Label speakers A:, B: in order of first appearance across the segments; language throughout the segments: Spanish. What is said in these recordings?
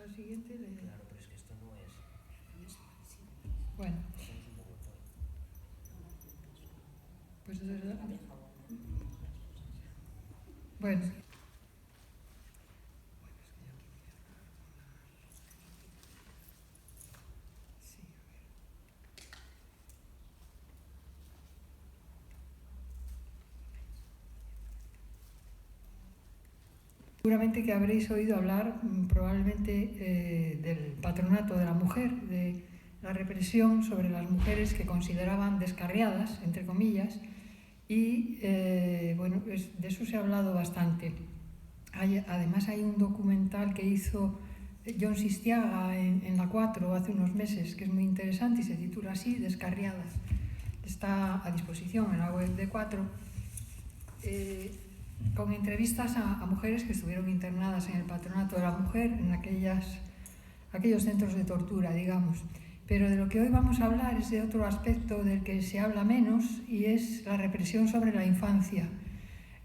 A: al siguiente le...
B: Claro, pero es que esto no es...
A: Bueno. Pues es verdad. Bueno. Seguramente que habréis oído hablar probablemente del patronato de la mujer, de la represión sobre las mujeres que consideraban descarriadas, entre comillas, y bueno, de eso se ha hablado bastante. Además hay un documental que hizo Jon Sistiaga en La 4 hace unos meses, que es muy interesante y se titula así, Descarriadas. Está a disposición en la web de 4. Con entrevistas a mujeres que estuvieron internadas en el patronato de la mujer, en aquellos centros de tortura, digamos. Pero de lo que hoy vamos a hablar es de otro aspecto del que se habla menos y es la represión sobre la infancia.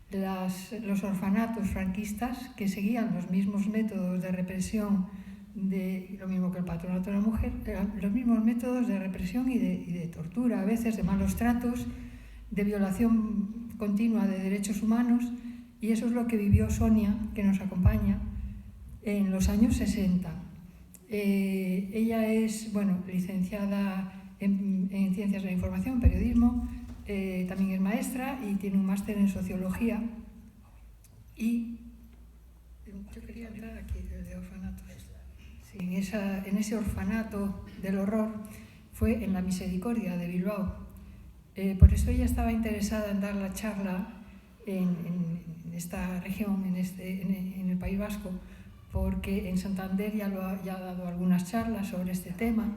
A: Los orfanatos franquistas que seguían los mismos métodos de represión, lo mismo que el patronato de la mujer, los mismos métodos de represión y de tortura, a veces de malos tratos, de violación continua de derechos humanos, y eso es lo que vivió Sonia, que nos acompaña, en los años 60. Ella es, licenciada en Ciencias de la Información, Periodismo, también es maestra y tiene un máster en Sociología. Y yo quería entrar aquí, el de orfanatos. Sí, en ese orfanato del horror fue en la Misericordia de Bilbao. Por eso ella estaba interesada en dar la charla en esta región, en el País Vasco, porque en Santander ya ha dado algunas charlas sobre este tema.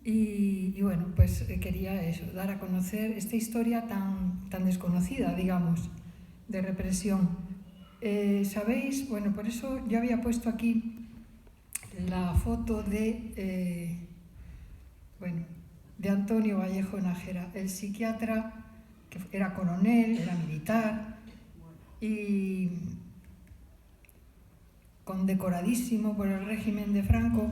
A: Y bueno, pues quería eso, dar a conocer esta historia tan desconocida, digamos, de represión. ¿Sabéis? Bueno, por eso yo había puesto aquí la foto de Antonio Vallejo Nájera, el psiquiatra que era coronel, era militar y condecoradísimo por el régimen de Franco,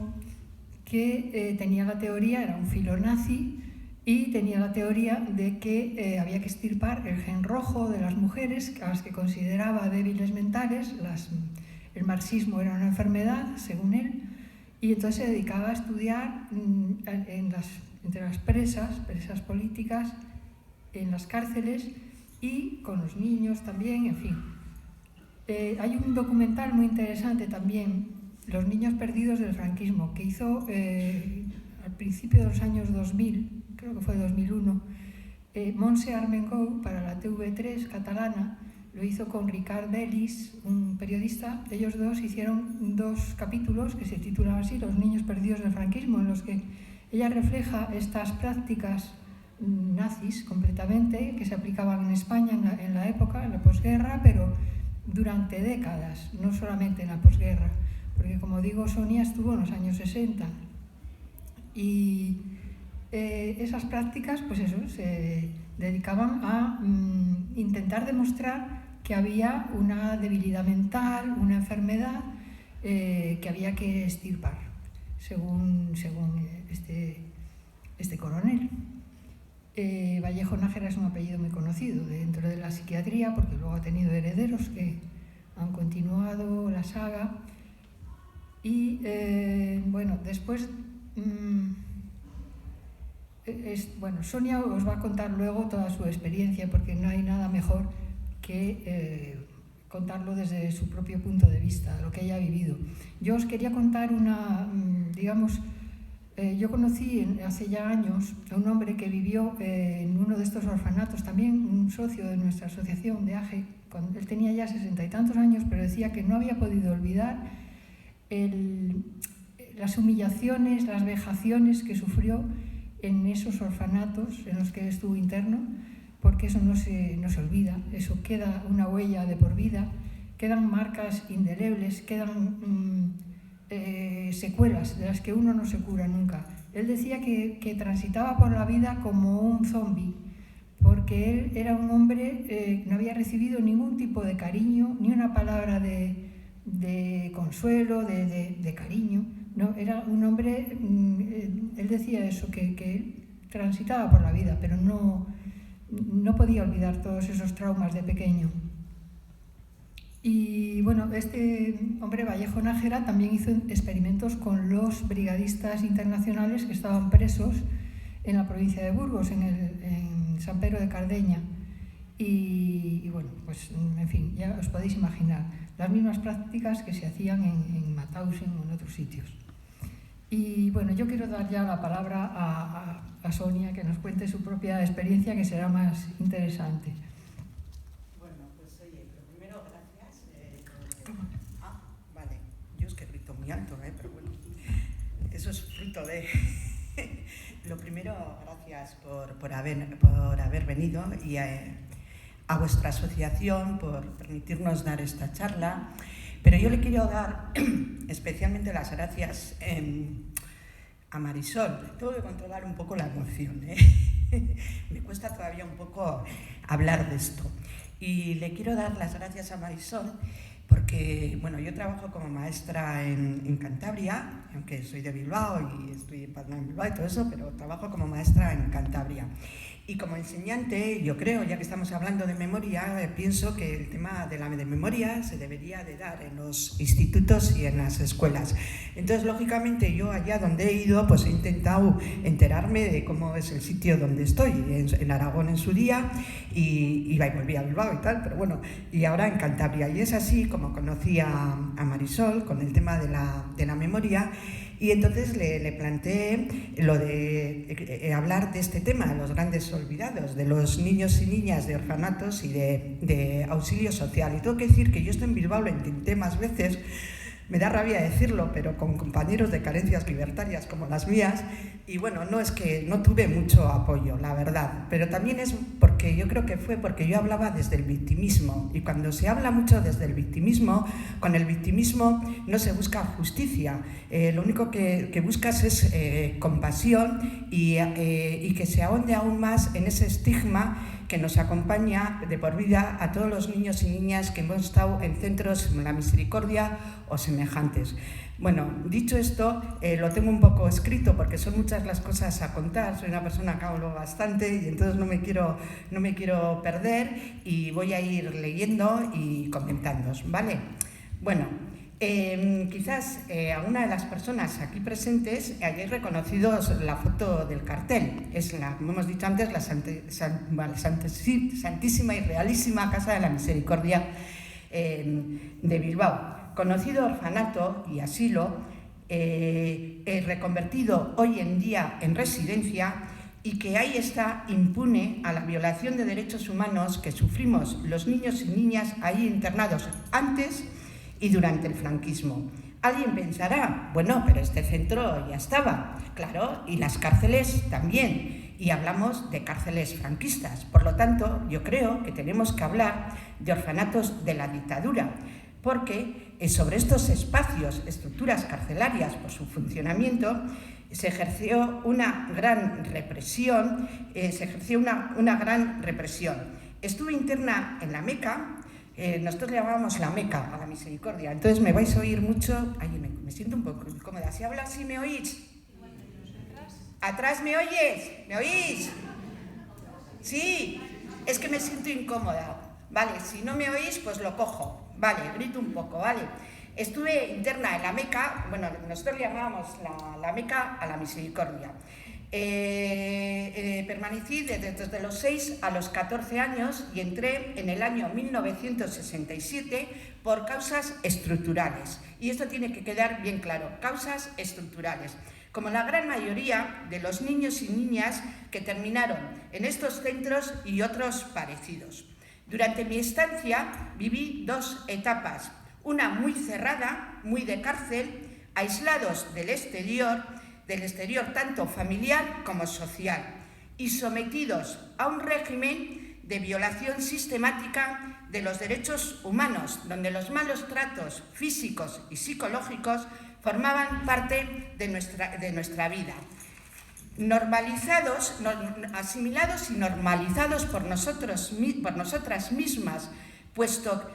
A: que tenía la teoría, era un filonazi, y tenía la teoría de que había que extirpar el gen rojo de las mujeres, a las que consideraba débiles mentales. El marxismo era una enfermedad, según él, y entonces se dedicaba a estudiar entre las presas políticas, en las cárceles y con los niños también, en fin. Hay un documental muy interesante también, Los niños perdidos del franquismo, que hizo al principio de los años 2000, creo que fue 2001, Montse Armengou para la TV3 catalana. Lo hizo con Ricard Delis, un periodista. Ellos dos hicieron 2 capítulos que se titulaban así, Los niños perdidos del franquismo, en los que ella refleja estas prácticas nazis completamente, que se aplicaban en España en la época, en la posguerra, pero durante décadas, no solamente en la posguerra, porque como digo, Sonia estuvo en los años 60. Y esas prácticas, pues eso, se dedicaban a intentar demostrar que había una debilidad mental, una enfermedad que había que extirpar, según este coronel. Vallejo Nájera es un apellido muy conocido dentro de la psiquiatría, porque luego ha tenido herederos que han continuado la saga. Y después Sonia os va a contar luego toda su experiencia, porque no hay nada mejor que contarlo desde su propio punto de vista, lo que ella ha vivido. Yo os quería contar yo conocí hace ya años a un hombre que vivió en uno de estos orfanatos, también un socio de nuestra asociación de AGE, cuando él tenía ya 60 y tantos años, pero decía que no había podido olvidar las humillaciones, las vejaciones que sufrió en esos orfanatos en los que estuvo interno, porque eso no se olvida, eso queda una huella de por vida, quedan marcas indelebles, quedan secuelas de las que uno no se cura nunca. Él decía que transitaba por la vida como un zombi, porque él era un hombre que no había recibido ningún tipo de cariño, ni una palabra de de consuelo, de cariño, ¿no? Era un hombre, él decía eso, que él transitaba por la vida, pero no podía olvidar todos esos traumas de pequeño. Y bueno, este hombre, Vallejo Nájera, también hizo experimentos con los brigadistas internacionales que estaban presos en la provincia de Burgos, en San Pedro de Cardeña. Y bueno, pues en fin, ya os podéis imaginar las mismas prácticas que se hacían en Mauthausen o en otros sitios. Y bueno, yo quiero dar ya la palabra a Sonia, que nos cuente su propia experiencia, que será más interesante.
B: Bueno, pues oye, lo primero, gracias. Vale, yo es que grito muy alto, pero bueno, eso es fruto de... Lo primero, gracias por haber venido y a vuestra asociación por permitirnos dar esta charla. Pero yo le quiero dar especialmente las gracias a Marisol. Tengo que controlar un poco la emoción, Me cuesta todavía un poco hablar de esto. Y le quiero dar las gracias a Marisol porque, bueno, yo trabajo como maestra en Cantabria, aunque soy de Bilbao y estoy empadronada en Bilbao y todo eso, pero trabajo como maestra en Cantabria. Y como enseñante, yo creo, ya que estamos hablando de memoria, pienso que el tema de la memoria se debería de dar en los institutos y en las escuelas. Entonces, lógicamente, yo allá donde he ido, pues he intentado enterarme de cómo es el sitio donde estoy, en Aragón en su día, y volví a Bilbao y tal, pero bueno, y ahora en Cantabria. Y es así como conocí a Marisol con el tema de la memoria. Y entonces le planteé lo de hablar de este tema, de los grandes olvidados, de los niños y niñas de orfanatos y de auxilio social. Y tengo que decir que yo esto en Bilbao lo intenté más veces, me da rabia decirlo, pero con compañeros de carencias libertarias como las mías, y bueno, no es que no tuve mucho apoyo, la verdad, pero también es porque yo creo que fue porque yo hablaba desde el victimismo, y cuando se habla mucho desde el victimismo, con el victimismo no se busca justicia, lo único que buscas es compasión y que se ahonde aún más en ese estigma que nos acompaña de por vida a todos los niños y niñas que hemos estado en centros como La Misericordia o semejantes. Bueno, dicho esto, lo tengo un poco escrito porque son muchas las cosas a contar, soy una persona que hablo bastante y entonces no me quiero perder y voy a ir leyendo y comentando, ¿vale? Bueno, quizás alguna de las personas aquí presentes hayáis reconocido la foto del cartel. Es, como hemos dicho antes, la Santísima y Realísima Casa de la Misericordia de Bilbao. Conocido orfanato y asilo, reconvertido hoy en día en residencia y que ahí está impune a la violación de derechos humanos que sufrimos los niños y niñas ahí internados antes y durante el franquismo. Alguien pensará, bueno, pero este centro ya estaba, claro, y las cárceles también, y hablamos de cárceles franquistas. Por lo tanto, yo creo que tenemos que hablar de orfanatos de la dictadura, porque sobre estos espacios, estructuras carcelarias por su funcionamiento, se ejerció una gran represión, Estuve interna en la Meca. Nosotros le llamábamos la Meca a la Misericordia, entonces me vais a oír mucho. Ay, me siento un poco incómoda. Si hablo así, ¿me oís? ¿Atrás me oyes? ¿Me oís? Sí, es que me siento incómoda. Vale, si no me oís, pues lo cojo. Vale, grito un poco, vale. Estuve interna en la Meca, bueno, nosotros le llamábamos la Meca a la Misericordia. Permanecí desde los 6 a los 14 años y entré en el año 1967 por causas estructurales. Y esto tiene que quedar bien claro, causas estructurales. Como la gran mayoría de los niños y niñas que terminaron en estos centros y otros parecidos. Durante mi estancia viví dos etapas, una muy cerrada, muy de cárcel, aislados del exterior tanto familiar como social, y sometidos a un régimen de violación sistemática de los derechos humanos, donde los malos tratos físicos y psicológicos formaban parte de nuestra vida. Asimilados y normalizados por nosotras mismas, puesto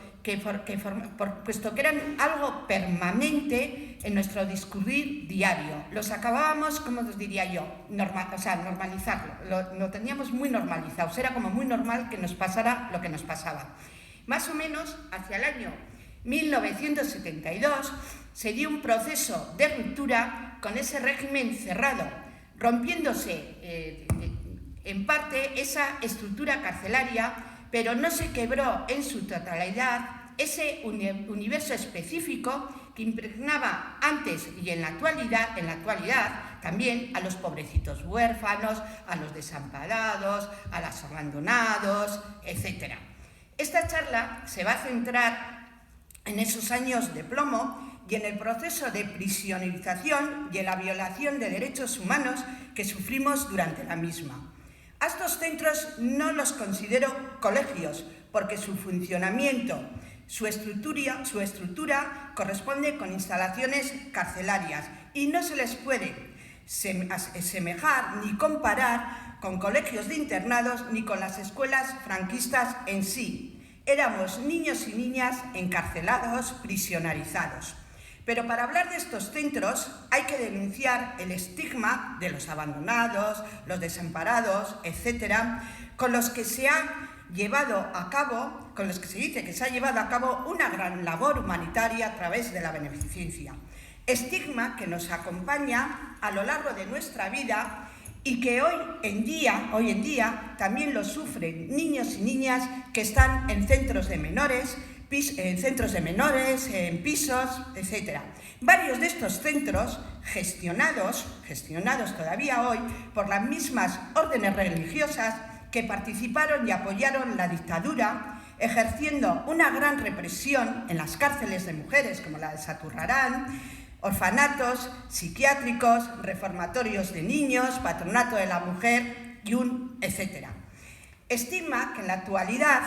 B: puesto que eran algo permanente en nuestro discurrir diario. Los acabábamos, como os diría yo, normalizarlo. Lo teníamos muy normalizado. Era como muy normal que nos pasara lo que nos pasaba. Más o menos hacia el año 1972 se dio un proceso de ruptura con ese régimen cerrado, rompiéndose en parte esa estructura carcelaria, pero no se quebró en su totalidad ese universo específico que impregnaba antes y en la actualidad también a los pobrecitos huérfanos, a los desamparados, a los abandonados, etc. Esta charla se va a centrar en esos años de plomo y en el proceso de prisionerización y en la violación de derechos humanos que sufrimos durante la misma. A estos centros no los considero colegios porque su funcionamiento, su estructura corresponde con instalaciones carcelarias y no se les puede semejar ni comparar con colegios de internados ni con las escuelas franquistas en sí. Éramos niños y niñas encarcelados, prisionerizados. Pero para hablar de estos centros hay que denunciar el estigma de los abandonados, los desamparados, etcétera, con los que se ha llevado a cabo, con los que se dice que se ha llevado a cabo una gran labor humanitaria a través de la beneficencia. Estigma que nos acompaña a lo largo de nuestra vida y que hoy en día también lo sufren niños y niñas que están en centros de menores, en pisos, etc. Varios de estos centros, gestionados todavía hoy por las mismas órdenes religiosas que participaron y apoyaron la dictadura, ejerciendo una gran represión en las cárceles de mujeres como la de Saturrarán, orfanatos psiquiátricos, reformatorios de niños, patronato de la mujer y un etcétera. Estigma que en la actualidad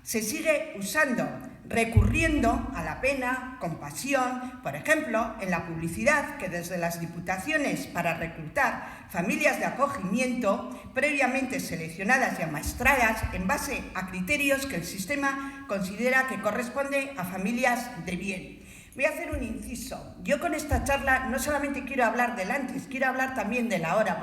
B: se sigue usando, recurriendo a la pena, compasión, por ejemplo, en la publicidad que desde las diputaciones para reclutar familias de acogimiento previamente seleccionadas y amaestradas en base a criterios que el sistema considera que corresponde a familias de bien. Voy a hacer un inciso. Yo con esta charla no solamente quiero hablar del antes, quiero hablar también de la hora,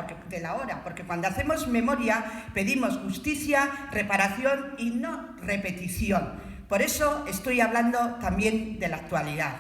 B: porque cuando hacemos memoria pedimos justicia, reparación y no repetición. Por eso estoy hablando también de la actualidad.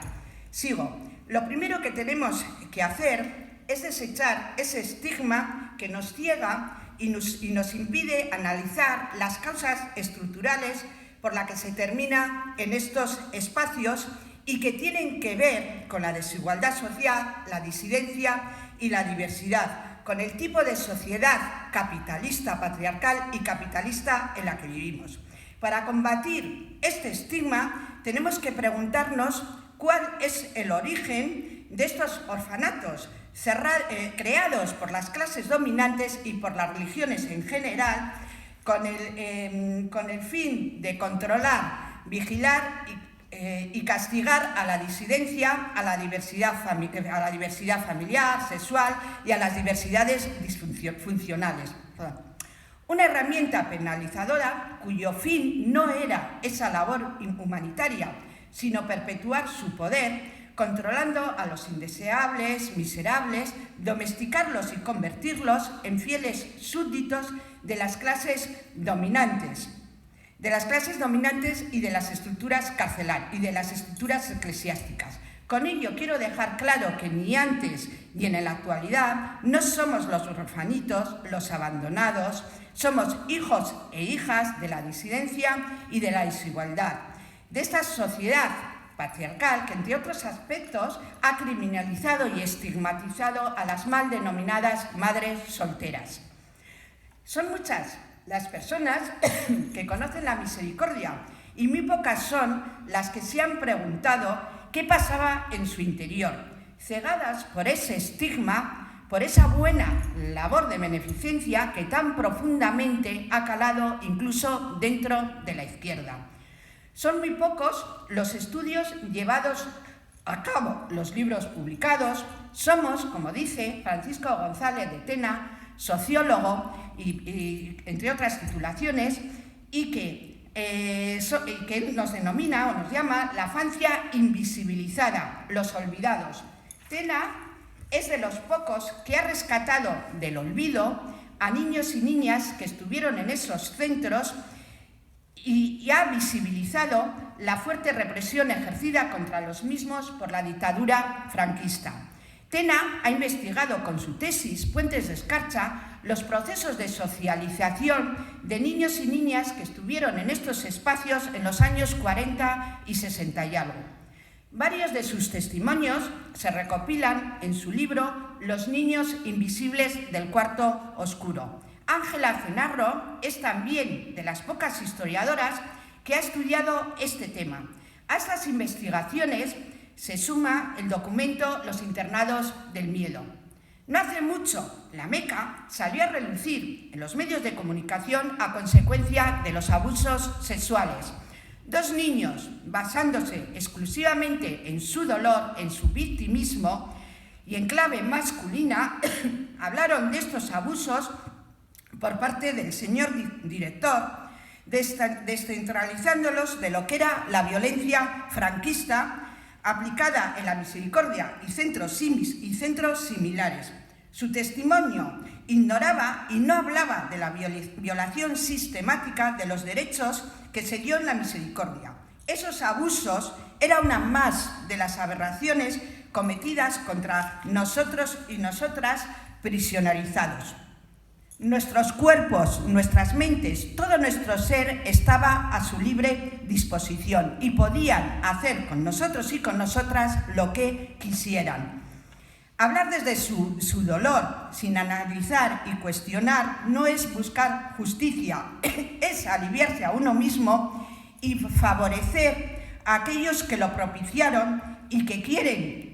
B: Sigo. Lo primero que tenemos que hacer es desechar ese estigma que nos ciega y nos impide analizar las causas estructurales por las que se termina en estos espacios y que tienen que ver con la desigualdad social, la disidencia y la diversidad, con el tipo de sociedad capitalista, patriarcal y capitalista en la que vivimos. Para combatir este estigma tenemos que preguntarnos cuál es el origen de estos orfanatos creados por las clases dominantes y por las religiones en general con el fin de controlar, vigilar y castigar a la disidencia, a la diversidad familiar, sexual y a las diversidades disfuncionales. Una herramienta penalizadora cuyo fin no era esa labor humanitaria, sino perpetuar su poder, controlando a los indeseables, miserables, domesticarlos y convertirlos en fieles súbditos de las clases dominantes. Y de las estructuras carcelarias y de las estructuras eclesiásticas. Con ello quiero dejar claro que ni antes ni en la actualidad no somos los orfanitos, los abandonados, somos hijos e hijas de la disidencia y de la desigualdad, de esta sociedad patriarcal que, entre otros aspectos, ha criminalizado y estigmatizado a las mal denominadas madres solteras. Son muchas las personas que conocen la misericordia y muy pocas son las que se han preguntado qué pasaba en su interior, cegadas por ese estigma, por esa buena labor de beneficencia que tan profundamente ha calado incluso dentro de la izquierda. Son muy pocos los estudios llevados a cabo, los libros publicados. Somos, como dice Francisco González de Tena, sociólogo y entre otras titulaciones, y que que él nos denomina o nos llama la infancia invisibilizada, los olvidados. Tena es de los pocos que ha rescatado del olvido a niños y niñas que estuvieron en esos centros y ha visibilizado la fuerte represión ejercida contra los mismos por la dictadura franquista. Tena ha investigado con su tesis Puentes de Escarcha los procesos de socialización de niños y niñas que estuvieron en estos espacios en los años 40 y 60 y algo. Varios de sus testimonios se recopilan en su libro Los niños invisibles del cuarto oscuro. Ángela Cenarro es también de las pocas historiadoras que ha estudiado este tema. A estas investigaciones se suma el documento Los internados del miedo. No hace mucho, la Meca salió a relucir en los medios de comunicación a consecuencia de los abusos sexuales. 2 niños, basándose exclusivamente en su dolor, en su victimismo y en clave masculina, hablaron de estos abusos por parte del señor director, descentralizándolos de lo que era la violencia franquista aplicada en la Misericordia y centros similares. Su testimonio ignoraba y no hablaba de la violación sistemática de los derechos que se dio en la Misericordia. Esos abusos eran una más de las aberraciones cometidas contra nosotros y nosotras prisionerizados. Nuestros cuerpos, nuestras mentes, todo nuestro ser estaba a su libre disposición y podían hacer con nosotros y con nosotras lo que quisieran. Hablar desde su dolor, sin analizar y cuestionar, no es buscar justicia, es aliviarse a uno mismo y favorecer a aquellos que lo propiciaron y que quieren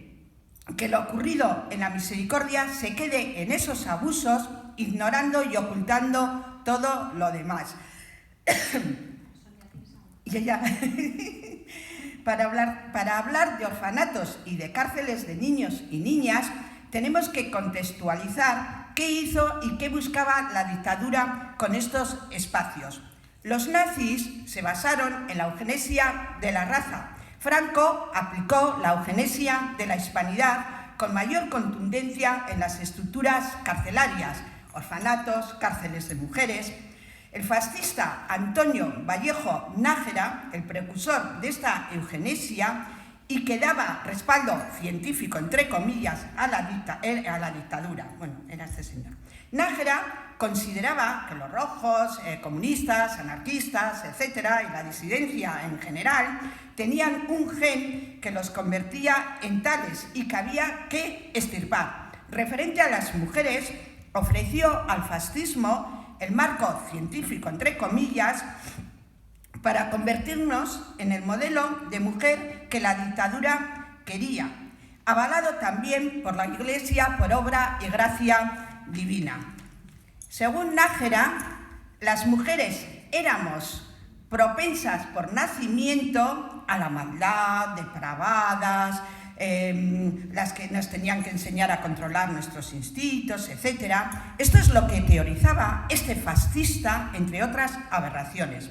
B: que lo ocurrido en la Misericordia se quede en esos abusos, ignorando y ocultando todo lo demás. Y ella, para hablar de orfanatos y de cárceles de niños y niñas, tenemos que contextualizar qué hizo y qué buscaba la dictadura con estos espacios. Los nazis se basaron en la eugenesia de la raza. Franco aplicó la eugenesia de la hispanidad con mayor contundencia en las estructuras carcelarias, orfanatos, cárceles de mujeres. El fascista Antonio Vallejo Nájera, el precursor de esta eugenesia y que daba respaldo científico, entre comillas, a la dictadura. Bueno, era este señor. Nájera consideraba que los rojos, comunistas, anarquistas, etcétera, y la disidencia en general, tenían un gen que los convertía en tales y que había que extirpar. Referente a las mujeres, ofreció al fascismo el marco científico, entre comillas, para convertirnos en el modelo de mujer que la dictadura quería, avalado también por la Iglesia por obra y gracia divina. Según Nájera, las mujeres éramos propensas por nacimiento a la maldad, depravadas, las que nos tenían que enseñar a controlar nuestros instintos, etc. Esto es lo que teorizaba este fascista, entre otras aberraciones.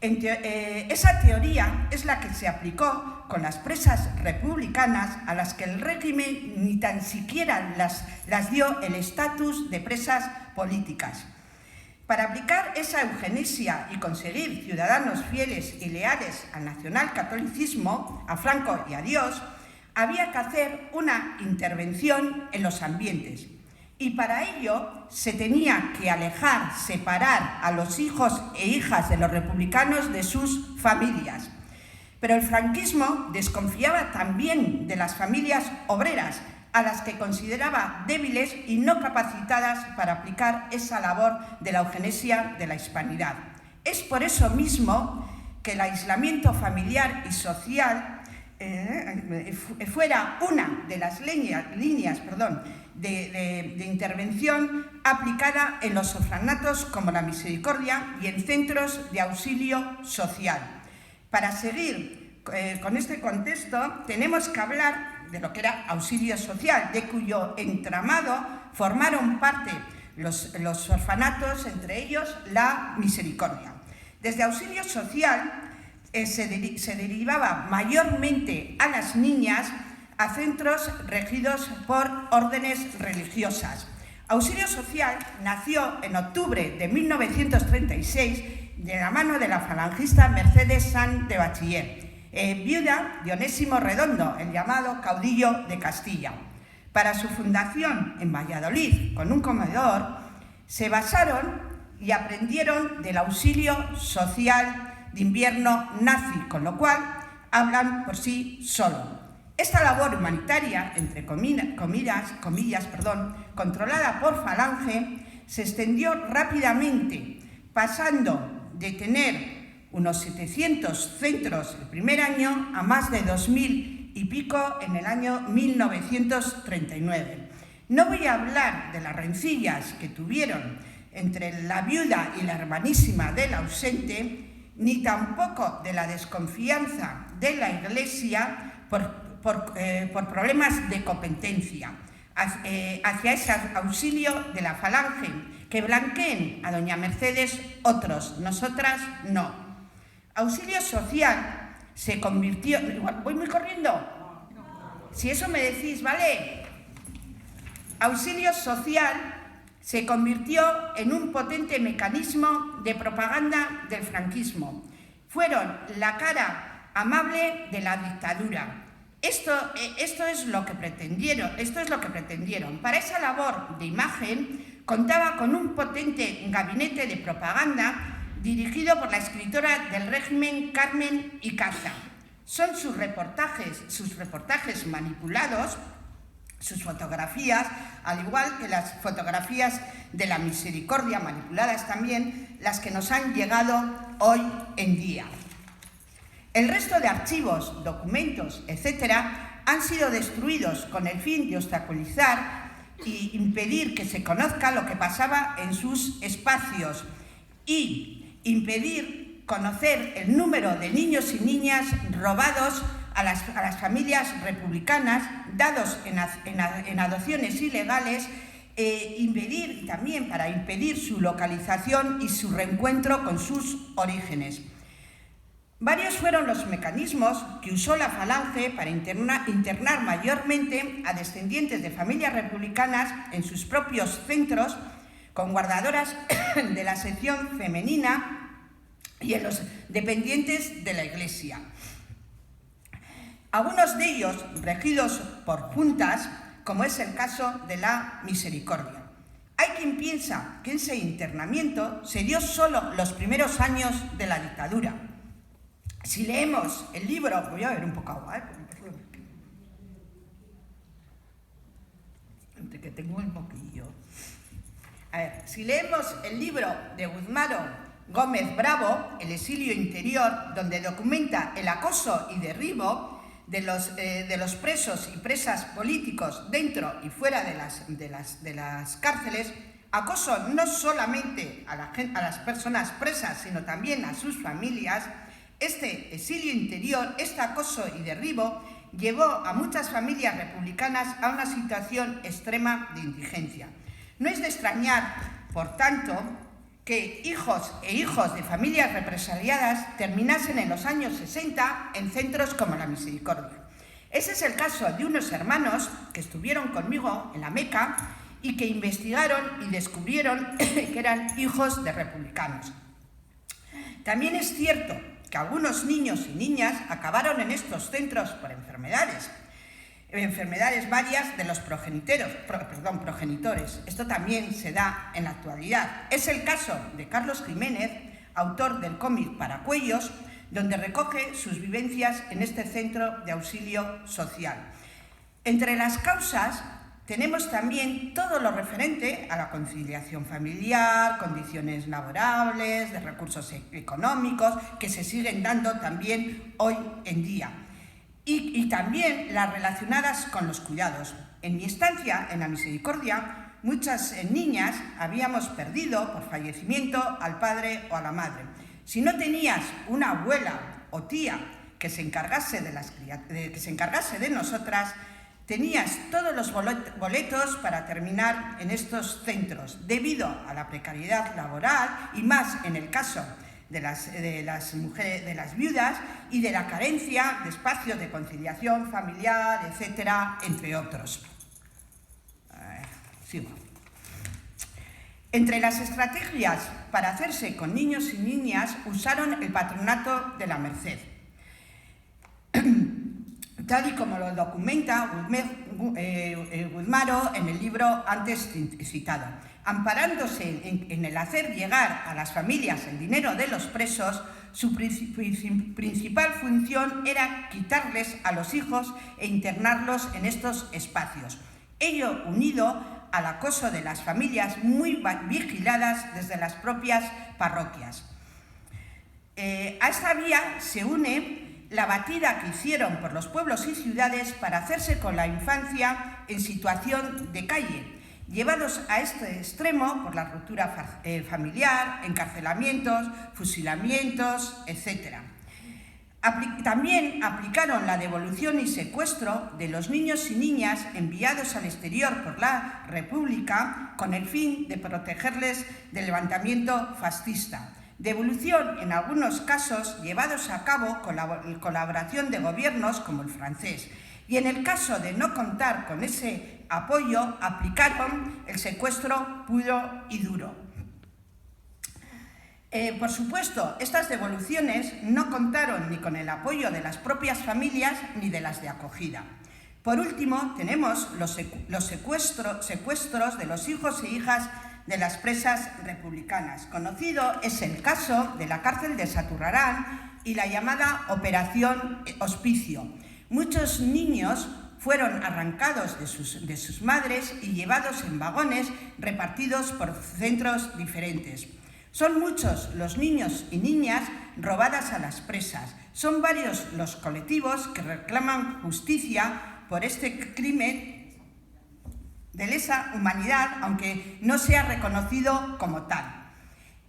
B: Esa teoría es la que se aplicó con las presas republicanas a las que el régimen ni tan siquiera las dio el estatus de presas políticas. Para aplicar esa eugenesia y conseguir ciudadanos fieles y leales al nacionalcatolicismo, a Franco y a Dios, había que hacer una intervención en los ambientes. Y para ello se tenía que alejar, separar a los hijos e hijas de los republicanos de sus familias. Pero el franquismo desconfiaba también de las familias obreras, a las que consideraba débiles y no capacitadas para aplicar esa labor de la eugenesia de la hispanidad. Es por eso mismo que el aislamiento familiar y social fuera una de las líneas de intervención aplicada en los orfanatos como la Misericordia y en centros de auxilio social. Para seguir con este contexto, tenemos que hablar de lo que era auxilio social, de cuyo entramado formaron parte los orfanatos, entre ellos la Misericordia. Desde auxilio social se derivaba mayormente a las niñas a centros regidos por órdenes religiosas. Auxilio Social nació en octubre de 1936 de la mano de la falangista Mercedes Sanz de Bachiller, viuda de Onésimo Redondo, el llamado caudillo de Castilla. Para su fundación en Valladolid, con un comedor, se basaron y aprendieron del auxilio social de invierno nazi, con lo cual hablan por sí solo. Esta labor humanitaria, entre comillas, controlada por Falange, se extendió rápidamente, pasando de tener unos 700 centros el primer año a más de 2000 y pico en el año 1939. No voy a hablar de las rencillas que tuvieron entre la viuda y la hermanísima del ausente, ni tampoco de la desconfianza de la Iglesia por problemas de competencia hacia ese auxilio de la Falange, que blanqueen a doña Mercedes otros, nosotras no. Auxilio Social se convirtió... ¿Voy muy corriendo? Si eso me decís, ¿vale? Auxilio Social se convirtió en un potente mecanismo de propaganda del franquismo. Fueron la cara amable de la dictadura. Esto es lo que pretendieron. Para esa labor de imagen contaba con un potente gabinete de propaganda dirigido por la escritora del régimen Carmen Icaza. Son sus reportajes manipulados, sus fotografías, al igual que las fotografías de la Misericordia manipuladas también, las que nos han llegado hoy en día. El resto de archivos, documentos, etcétera, han sido destruidos con el fin de obstaculizar y impedir que se conozca lo que pasaba en sus espacios y impedir conocer el número de niños y niñas robados a las familias republicanas, dados en adopciones ilegales, y también para impedir su localización y su reencuentro con sus orígenes. Varios fueron los mecanismos que usó la Falange para internar mayormente a descendientes de familias republicanas en sus propios centros, con guardadoras de la sección femenina y en los dependientes de la Iglesia. Algunos de ellos regidos por juntas, como es el caso de la Misericordia. Hay quien piensa que ese internamiento se dio solo los primeros años de la dictadura. Si leemos el libro, voy a beber un poco agua, entre que tengo el moquillo. A ver, si leemos el libro de Guzmán Gómez Bravo, El exilio interior, donde documenta el acoso y derribo de los presos y presas políticos dentro y fuera de las cárceles, acoso no solamente a las personas presas, sino también a sus familias. Este exilio interior, este acoso y derribo, llevó a muchas familias republicanas a una situación extrema de indigencia. No es de extrañar, por tanto, que hijos e hijos de familias represaliadas terminasen en los años 60 en centros como la Misericordia. Ese es el caso de unos hermanos que estuvieron conmigo en la Meca y que investigaron y descubrieron que eran hijos de republicanos. También es cierto que algunos niños y niñas acabaron en estos centros por enfermedades varias de los progenitores. Esto también se da en la actualidad. Es el caso de Carlos Jiménez, autor del cómic Paracuellos, donde recoge sus vivencias en este centro de auxilio social. Entre las causas tenemos también todo lo referente a la conciliación familiar, condiciones laborables, de recursos económicos, que se siguen dando también hoy en día. Y también las relacionadas con los cuidados. En mi estancia en la Misericordia, muchas niñas habíamos perdido por fallecimiento al padre o a la madre. Si no tenías una abuela o tía que se encargase de nosotras, tenías todos los boletos para terminar en estos centros, debido a la precariedad laboral y más en el caso de las mujeres, de las viudas y de la carencia de espacios de conciliación familiar, etcétera, entre otros. Sigo. Entre las estrategias para hacerse con niños y niñas usaron el patronato de la Merced, tal y como lo documenta Guzmaro en el libro antes citado. Amparándose en el hacer llegar a las familias el dinero de los presos, su principal función era quitarles a los hijos e internarlos en estos espacios. Ello unido al acoso de las familias muy vigiladas desde las propias parroquias. A esta vía se une la batida que hicieron por los pueblos y ciudades para hacerse con la infancia en situación de calle, llevados a este extremo por la ruptura familiar, encarcelamientos, fusilamientos, etc. También aplicaron la devolución y secuestro de los niños y niñas enviados al exterior por la República con el fin de protegerles del levantamiento fascista. Devolución, en algunos casos, llevados a cabo con la colaboración de gobiernos como el francés. Y en el caso de no contar con ese apoyo, aplicaron el secuestro puro y duro. Por supuesto, estas devoluciones no contaron ni con el apoyo de las propias familias ni de las de acogida. Por último, tenemos los secuestros de los hijos e hijas de las presas republicanas. Conocido es el caso de la cárcel de Saturrarán y la llamada Operación Hospicio. Muchos niños fueron arrancados de sus madres y llevados en vagones repartidos por centros diferentes. Son muchos los niños y niñas robadas a las presas. Son varios los colectivos que reclaman justicia por este crimen de lesa humanidad, aunque no sea reconocido como tal.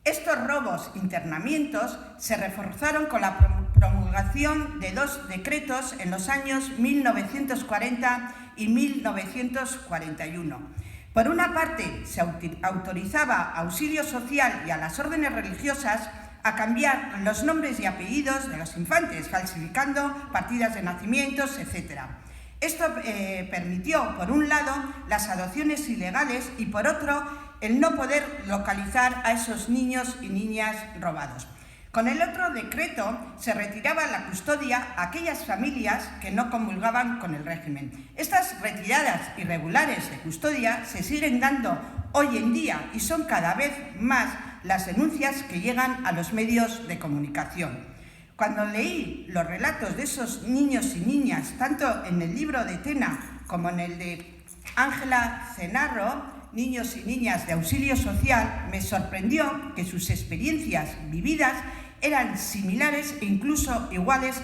B: Estos robos e internamientos se reforzaron con la promulgación de 2 decretos en los años 1940 y 1941. Por una parte, se autorizaba a Auxilio Social y a las órdenes religiosas a cambiar los nombres y apellidos de los infantes, falsificando partidas de nacimientos, etc. Esto permitió, por un lado, las adopciones ilegales y, por otro, el no poder localizar a esos niños y niñas robados. Con el otro decreto se retiraba la custodia a aquellas familias que no comulgaban con el régimen. Estas retiradas irregulares de custodia se siguen dando hoy en día y son cada vez más las denuncias que llegan a los medios de comunicación. Cuando leí los relatos de esos niños y niñas, tanto en el libro de Tena como en el de Ángela Cenarro, Niños y niñas de auxilio social, me sorprendió que sus experiencias vividas eran similares e incluso iguales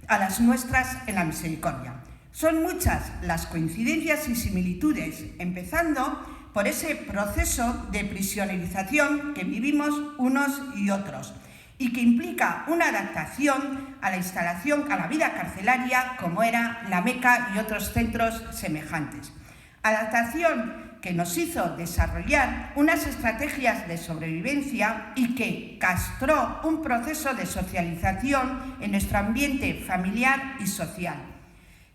B: a las nuestras en la misericordia. Son muchas las coincidencias y similitudes, empezando por ese proceso de prisionerización que vivimos unos y otros y que implica una adaptación a la instalación, a la vida carcelaria, como era la Meca y otros centros semejantes. Adaptación que nos hizo desarrollar unas estrategias de sobrevivencia y que castró un proceso de socialización en nuestro ambiente familiar y social.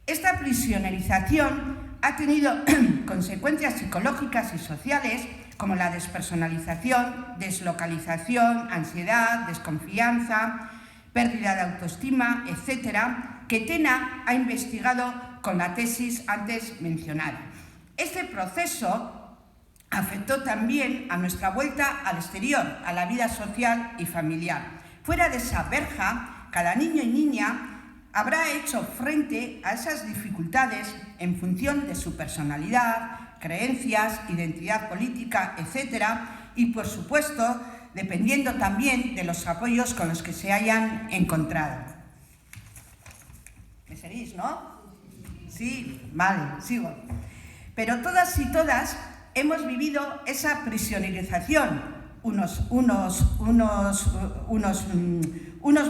B: Esta prisionerización ha tenido consecuencias psicológicas y sociales como la despersonalización, deslocalización, ansiedad, desconfianza, pérdida de autoestima, etcétera, que Tena ha investigado con la tesis antes mencionada. Este proceso afectó también a nuestra vuelta al exterior, a la vida social y familiar. Fuera de esa verja, cada niño y niña habrá hecho frente a esas dificultades en función de su personalidad, creencias, identidad política, etcétera, y por supuesto, dependiendo también de los apoyos con los que se hayan encontrado. ¿Me seguís, no? Sí, vale, sigo. Pero todas y todas hemos vivido esa prisionerización, unos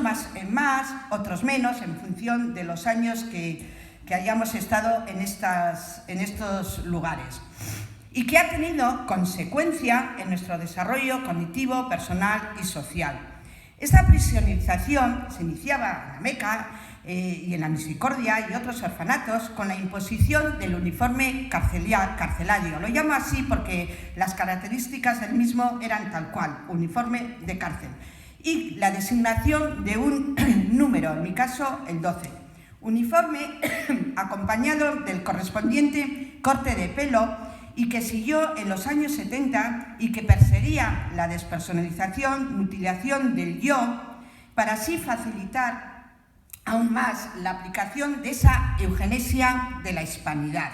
B: más en más, otros menos, en función de los años que hayamos estado en estos lugares, y que ha tenido consecuencia en nuestro desarrollo cognitivo, personal y social. Esta prisionerización se iniciaba en la Meca y en la Misericordia y otros orfanatos con la imposición del uniforme carcelario. Lo llamo así porque las características del mismo eran tal cual, uniforme de cárcel. Y la designación de un número, en mi caso el 12. Uniforme acompañado del correspondiente corte de pelo y que siguió en los años 70 y que perseguía la despersonalización, mutilación del yo, para así facilitar aún más la aplicación de esa eugenesia de la hispanidad.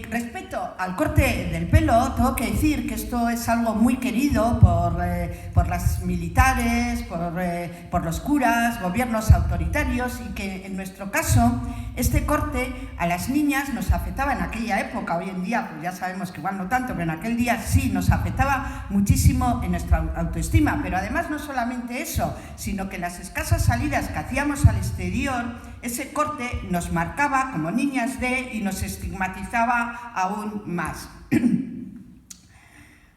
B: Respecto al corte del pelo, tengo que decir que esto es algo muy querido por las militares, por los curas, gobiernos autoritarios, y que en nuestro caso este corte a las niñas nos afectaba en aquella época. Hoy en día pues ya sabemos que igual no tanto, pero en aquel día sí nos afectaba muchísimo en nuestra autoestima. Pero además no solamente eso, sino que las escasas salidas que hacíamos al exterior, ese corte nos marcaba como niñas y nos estigmatizaba aún más.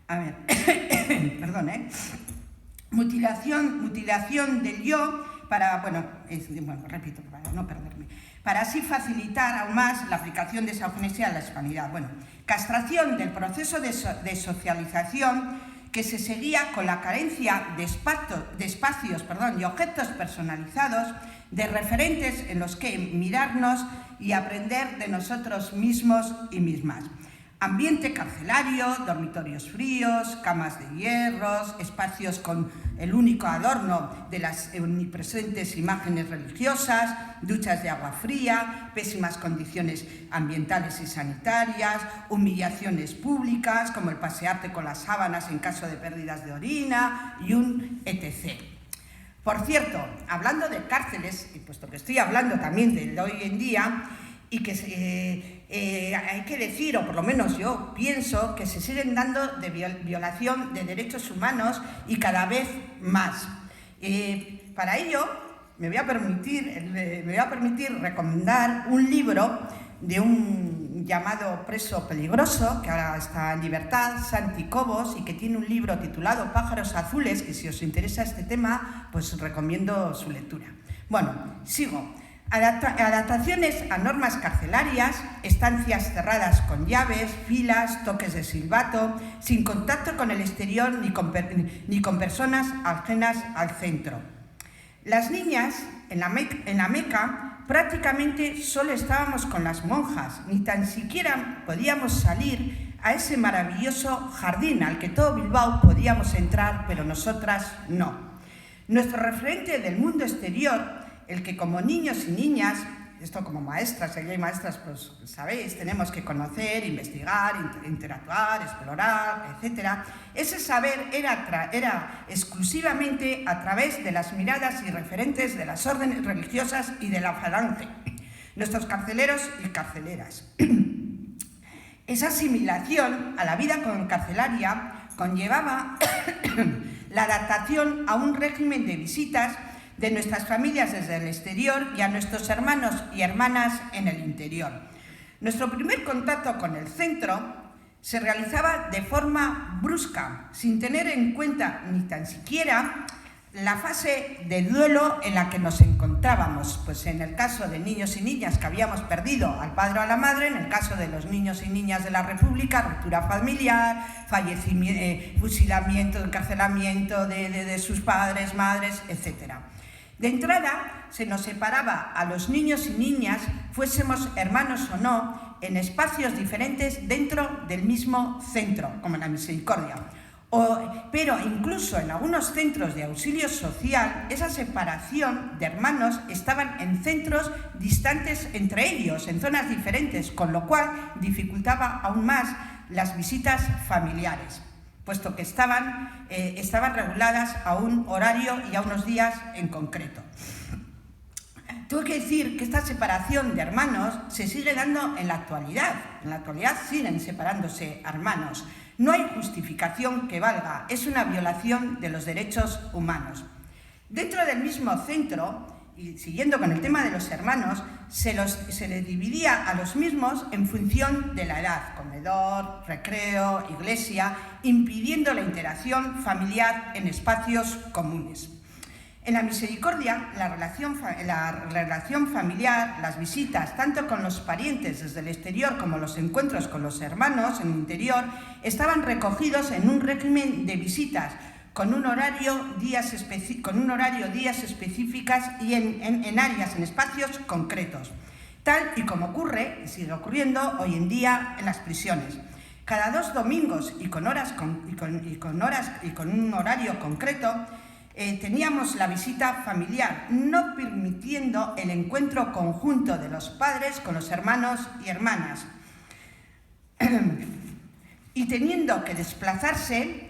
B: A ver, perdón, Mutilación del yo para, repito, para no perderme, para así facilitar aún más la aplicación de esa eugenesia a la hispanidad. Castración del proceso de socialización que se seguía con la carencia de espacios y objetos personalizados, de referentes en los que mirarnos y aprender de nosotros mismos y mismas. Ambiente carcelario, dormitorios fríos, camas de hierros, espacios con el único adorno de las omnipresentes imágenes religiosas, duchas de agua fría, pésimas condiciones ambientales y sanitarias, humillaciones públicas, como el pasearte con las sábanas en caso de pérdidas de orina y un etc. Por cierto, hablando de cárceles, y puesto que estoy hablando también de hoy en día, y que hay que decir, o por lo menos yo pienso, que se siguen dando de violación de derechos humanos y cada vez más. Para ello, me voy a permitir recomendar un libro de un llamado preso peligroso, que ahora está en libertad, Santi Cobos, y que tiene un libro titulado Pájaros Azules, que si os interesa este tema, pues recomiendo su lectura. Sigo. Adaptaciones a normas carcelarias, estancias cerradas con llaves, filas, toques de silbato, sin contacto con el exterior ni con personas ajenas al centro. Las niñas en la Meca prácticamente solo estábamos con las monjas, ni tan siquiera podíamos salir a ese maravilloso jardín al que todo Bilbao podíamos entrar, pero nosotras no. Nuestro referente del mundo exterior, el que como niños y niñas, esto como maestras, y hay maestras, pues sabéis, tenemos que conocer, investigar, interactuar, explorar, etc. Ese saber era exclusivamente a través de las miradas y referentes de las órdenes religiosas y de la falange, nuestros carceleros y carceleras. Esa asimilación a la vida carcelaria conllevaba la adaptación a un régimen de visitas de nuestras familias desde el exterior y a nuestros hermanos y hermanas en el interior. Nuestro primer contacto con el centro se realizaba de forma brusca, sin tener en cuenta ni tan siquiera la fase de duelo en la que nos encontrábamos. Pues en el caso de niños y niñas que habíamos perdido al padre o a la madre, en el caso de los niños y niñas de la República, ruptura familiar, fallecimiento, fusilamiento, encarcelamiento de sus padres, madres, etc. De entrada, se nos separaba a los niños y niñas, fuésemos hermanos o no, en espacios diferentes dentro del mismo centro, como en la Misericordia. Pero incluso en algunos centros de auxilio social, esa separación de hermanos estaban en centros distantes entre ellos, en zonas diferentes, con lo cual dificultaba aún más las visitas familiares, puesto que estaban reguladas a un horario y a unos días en concreto. Tengo que decir que esta separación de hermanos se sigue dando en la actualidad. En la actualidad siguen separándose hermanos. No hay justificación que valga, es una violación de los derechos humanos. Dentro del mismo centro, y siguiendo con el tema de los hermanos, se les dividía a los mismos en función de la edad, comedor, recreo, iglesia, impidiendo la interacción familiar en espacios comunes. En la misericordia, la relación familiar, las visitas, tanto con los parientes desde el exterior como los encuentros con los hermanos en el interior, estaban recogidos en un régimen de visitas con un horario, días específicas y en áreas, en espacios concretos, tal y como ocurre y sigue ocurriendo hoy en día en las prisiones. Cada 2 domingos y con un horario concreto, teníamos la visita familiar, no permitiendo el encuentro conjunto de los padres con los hermanos y hermanas. Y teniendo que desplazarse,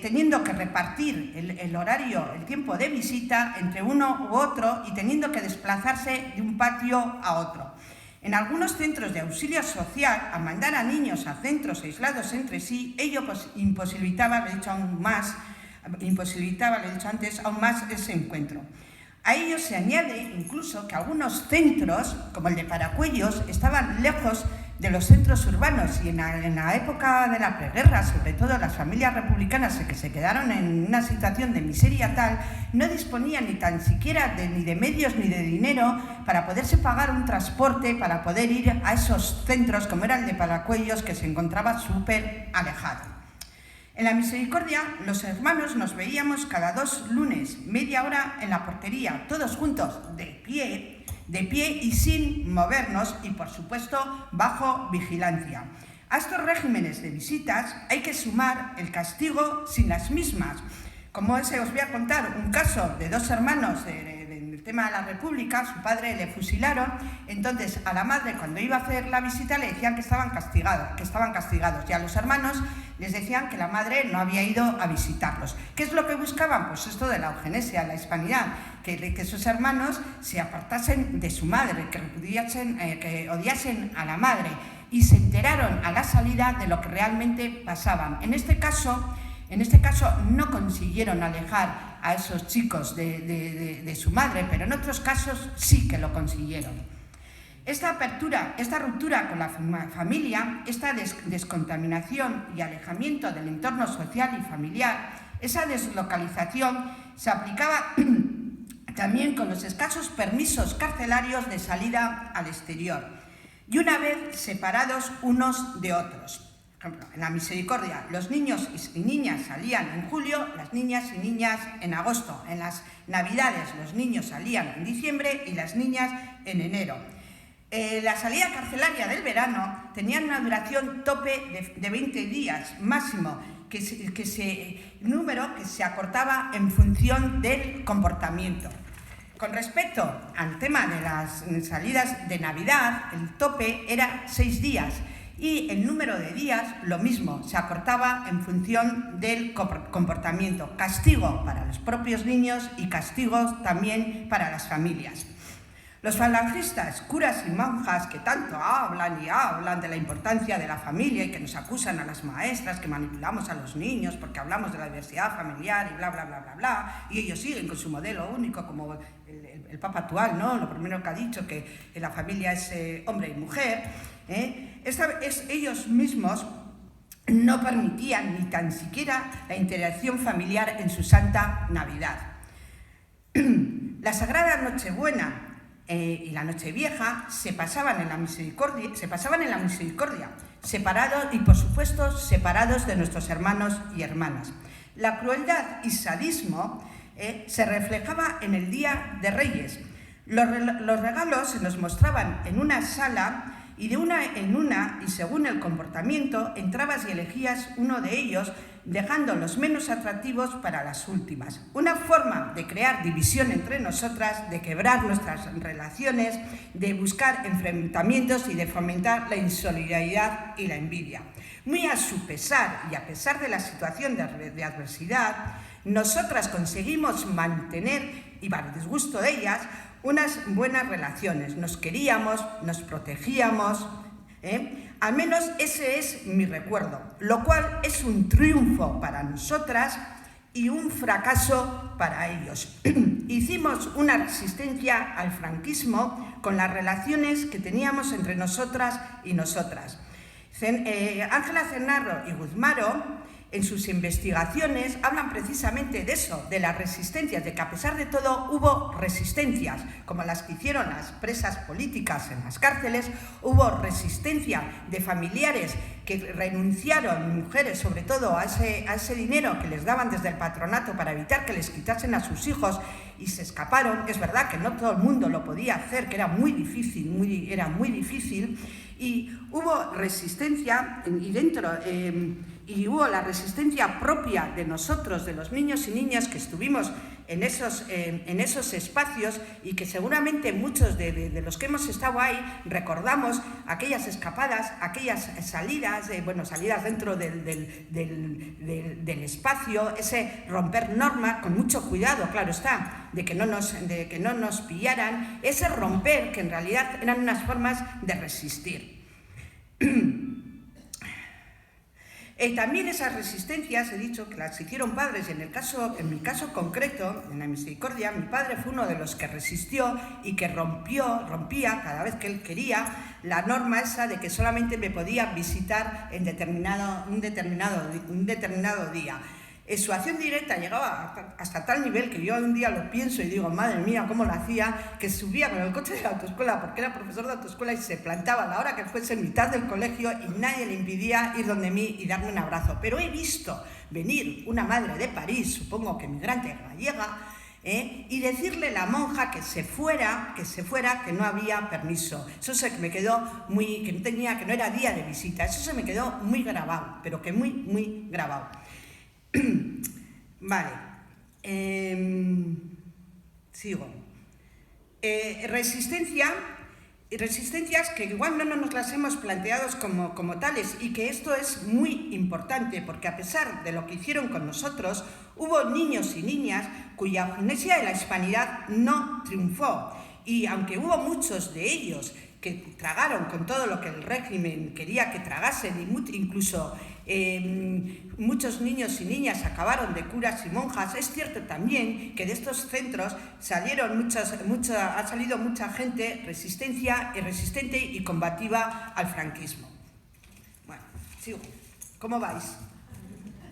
B: teniendo que repartir el horario, el tiempo de visita entre uno u otro y teniendo que desplazarse de un patio a otro. En algunos centros de auxilio social, al mandar a niños a centros aislados entre sí, ello imposibilitaba, lo he dicho antes, aún más ese encuentro. A ello se añade incluso que algunos centros, como el de Paracuellos, estaban lejos de los centros urbanos y en la época de la preguerra, sobre todo las familias republicanas que se quedaron en una situación de miseria tal, no disponían ni tan siquiera ni de medios ni de dinero para poderse pagar un transporte para poder ir a esos centros, como era el de Paracuellos, que se encontraba súper alejado. En la misericordia, los hermanos nos veíamos cada 2 lunes, media hora en la portería, todos juntos, de pie y sin movernos y, por supuesto, bajo vigilancia. A estos regímenes de visitas hay que sumar el castigo sin las mismas. Como ese, os voy a contar un caso de 2 hermanos del tema de la República. Su padre le fusilaron, entonces a la madre, cuando iba a hacer la visita, le decían que estaban castigados, y a los hermanos les decían que la madre no había ido a visitarlos. ¿Qué es lo que buscaban? Pues esto de la eugenesia, la hispanidad, que sus hermanos se apartasen de su madre, que odiasen a la madre, y se enteraron a la salida de lo que realmente pasaban. En este caso no consiguieron alejar a esos chicos de su madre, pero en otros casos sí que lo consiguieron. Esta ruptura con la familia, esta descontaminación y alejamiento del entorno social y familiar, esa deslocalización se aplicaba también con los escasos permisos carcelarios de salida al exterior, y una vez separados unos de otros. Por ejemplo, en la misericordia, los niños y niñas salían en julio, las niñas y niñas en agosto. En las navidades, los niños salían en diciembre y las niñas en enero. La salida carcelaria del verano tenía una duración tope de 20 días máximo, número que se acortaba en función del comportamiento. Con respecto al tema de las salidas de Navidad, el tope era 6 días. Y el número de días, lo mismo, se acortaba en función del comportamiento. Castigo para los propios niños y castigos también para las familias. Los falangistas, curas y monjas que tanto hablan de la importancia de la familia y que nos acusan a las maestras que manipulamos a los niños porque hablamos de la diversidad familiar y bla, bla, bla, bla, bla, y ellos siguen con su modelo único como el Papa actual, ¿no? Lo primero que ha dicho, que la familia es hombre y mujer, ellos mismos no permitían ni tan siquiera la interacción familiar en su Santa Navidad. La Sagrada Nochebuena y la Nochevieja se pasaban en la misericordia, separados y, por supuesto, separados de nuestros hermanos y hermanas. La crueldad y sadismo se reflejaba en el Día de Reyes. Los regalos se nos mostraban en una sala y de una en una, y según el comportamiento, entrabas y elegías uno de ellos, dejando los menos atractivos para las últimas. Una forma de crear división entre nosotras, de quebrar nuestras relaciones, de buscar enfrentamientos y de fomentar la insolidaridad y la envidia. Muy a su pesar y a pesar de la situación de adversidad, nosotras conseguimos mantener, y para el disgusto de ellas, unas buenas relaciones. Nos queríamos, nos protegíamos, Al menos ese es mi recuerdo, lo cual es un triunfo para nosotras y un fracaso para ellos. Hicimos una resistencia al franquismo con las relaciones que teníamos entre nosotras y nosotras. Ángela Cenarro y Guzmaro, en sus investigaciones, hablan precisamente de eso, de las resistencias, de que a pesar de todo hubo resistencias, como las que hicieron las presas políticas en las cárceles, hubo resistencia de familiares que renunciaron, mujeres sobre todo, a ese dinero que les daban desde el patronato para evitar que les quitasen a sus hijos y se escaparon. Es verdad que no todo el mundo lo podía hacer, que era muy difícil, y hubo resistencia y hubo la resistencia propia de nosotros, de los niños y niñas que estuvimos en esos espacios, y que seguramente muchos de los que hemos estado ahí recordamos aquellas escapadas, aquellas salidas, salidas dentro del espacio, ese romper norma con mucho cuidado, claro está, de que no nos pillaran, ese romper que en realidad eran unas formas de resistir. También esas resistencias, he dicho que las hicieron padres, y en mi caso concreto, en la Misericordia, mi padre fue uno de los que resistió y que rompía cada vez que él quería la norma esa de que solamente me podía visitar en un determinado día. Su acción directa llegaba hasta tal nivel que yo un día lo pienso y digo, madre mía, cómo lo hacía, que subía con el coche de la autoescuela, porque era profesor de autoescuela, y se plantaba a la hora que fuese en mitad del colegio y nadie le impedía ir donde mí y darme un abrazo. Pero he visto venir una madre de París, supongo que migrante gallega, y decirle a la monja que se fuera, que no había permiso. Eso se me quedó que no era día de visita. Eso se me quedó muy grabado, pero que muy grabado. Vale, sigo. Resistencias que igual no nos las hemos planteado como tales, y que esto es muy importante, porque a pesar de lo que hicieron con nosotros, hubo niños y niñas cuya eugenesia de la hispanidad no triunfó, y aunque hubo muchos de ellos que tragaron con todo lo que el régimen quería que tragasen, incluso muchos niños y niñas acabaron de curas y monjas, es cierto también que de estos centros ha salido mucha gente resistente y combativa al franquismo. Bueno, sigo. ¿Cómo vais?